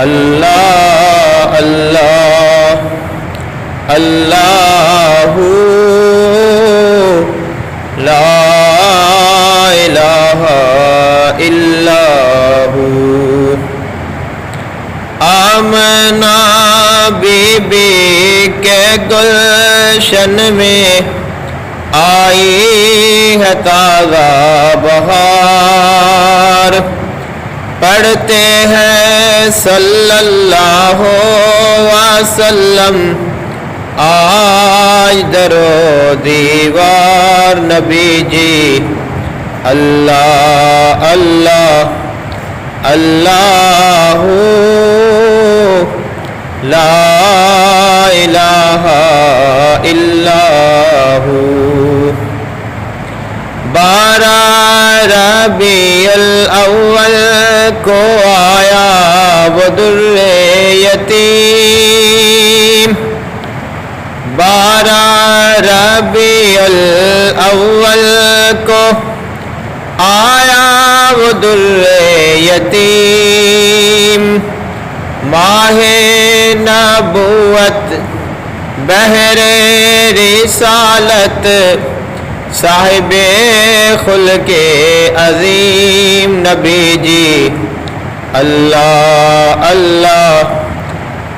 اللہ اللہ اللہ لا الہ الا ہو۔ Amna be be کے گلشن میں آئی ہے تازہ بہار، پڑھتے ہیں صلی اللہ وسلم آج در و دیوار نبی جی۔ اللہ اللہ اللہ لا الہ الا ہو۔ 12 ربیع الاول کو آیا وہ در یتیم، 12 ربیع الاول کو آیا وہ در یتیم، ماہ نبوت بہر رسالت صاحب خلق عظیم نبی جی۔ اللہ اللہ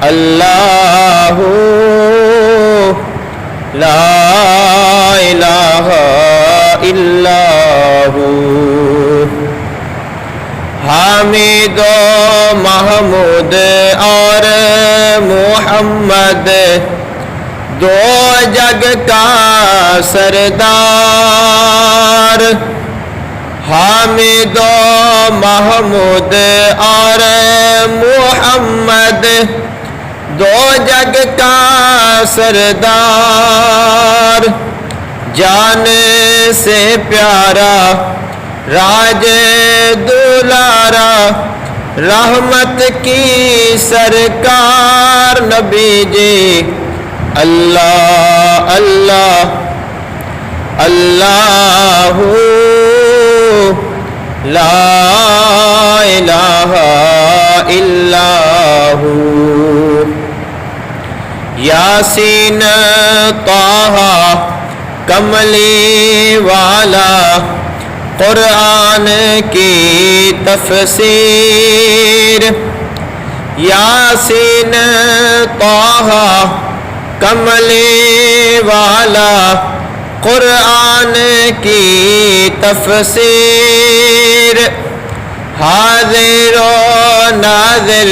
اللہ لا الہ الا ہو۔ حامد و محمود اور محمد دو جگ کا سردار، حامد و محمود اور محمد دو جگ کا سردار، جان سے پیارا راج دلارا رحمت کی سرکار نبی جی۔ اللہ اللہ اللہ لا الہ الا ہو۔ یاسین طٰہٰ کملی والا قرآن کی تفسیر، یاسین طٰہٰ کملی والا قرآن کی تفسیر، حاضر و ناظر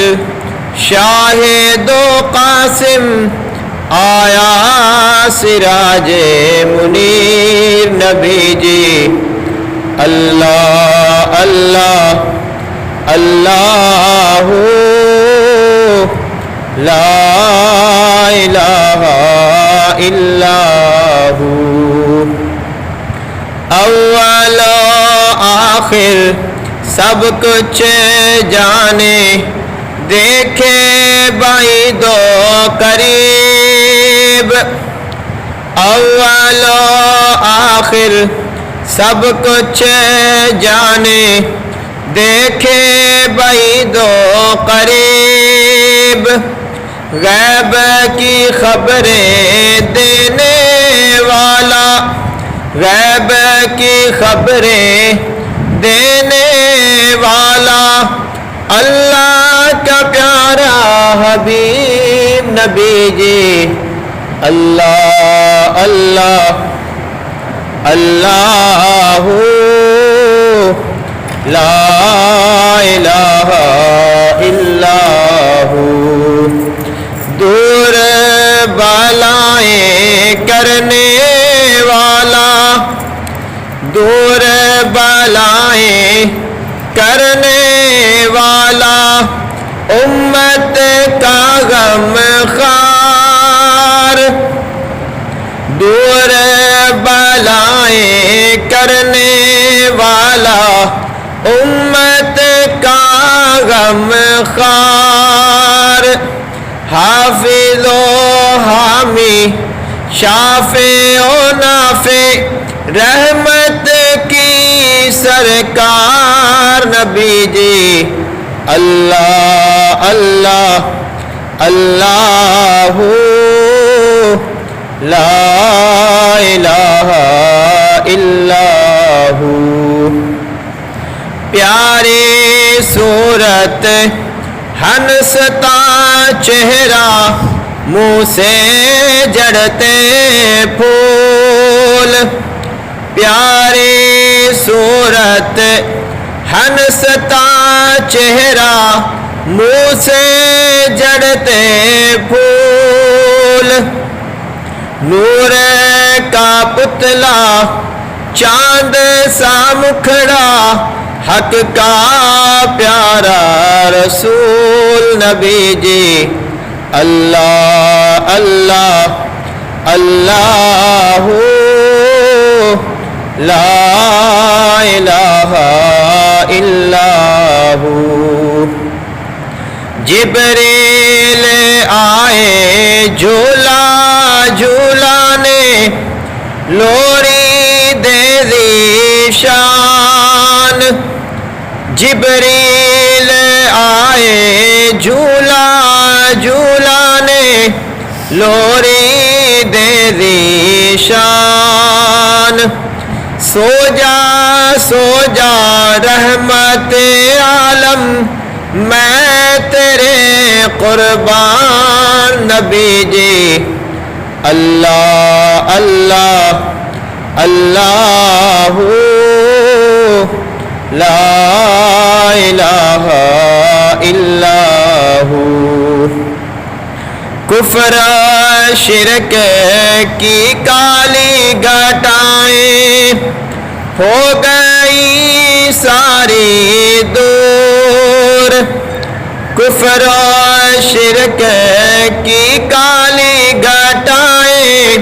شاہد و قاسم آیا سراج منیر نبی جی۔ اللہ اللہ اللہ لا الہ الا ہو۔ اول و آخر سب کچھ جانے، دیکھے بعید و قریب، اول و آخر سب کچھ جانے، دیکھے بعید و قریب، غیب کی خبریں دینے والا، غیب کی خبریں دینے والا، اللہ کا پیارا حبیب نبی جی۔ اللہ اللہ اللہ لا الہ الا ہو۔ دور بالائیں کرنے والا، دور بالائیں کرنے والا، امت کا غم خوار، دور بالائیں کرنے والا، امت کا غم خوار، حافظ و حامی شافع و نافع رحمت کی سرکار نبی جی۔ اللہ اللہ اللہ لا الہ الا ہو۔ پیاری صورت ہنستا چہرہ منہ سے جڑتے پھول، پیاری صورت ہنستا چہرہ منہ سے جڑتے پھول، نور کا پتلا چاند سا مکھڑا حق کا پیارا رسول نبی جی، اللہ اللہ اللہ لا الہ الا ہو۔ جبریل آئے جھولا جھولانے، لوری دے ذیشان، جبریل آئے جھولا جھولانے، لوری دے ذیشان، سو جا رحمت عالم میں تیرے قربان نبی جی، اللہ اللہ اللہ لا الہ الا ہو۔ کفر شرک کی کالی گھٹائیں ہو گئی ساری دور، کفر شرک کی کالی گھٹائیں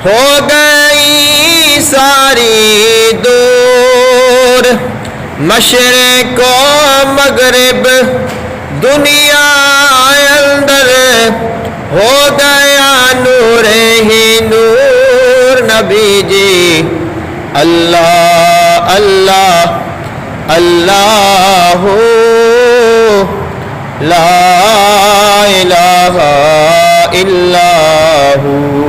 ہو گئی ساری دور، مشرق و مغرب دنیا اندر ہو گیا نور ہی نور نبی جی، اللہ اللہ اللہ لا الہ الا ہو۔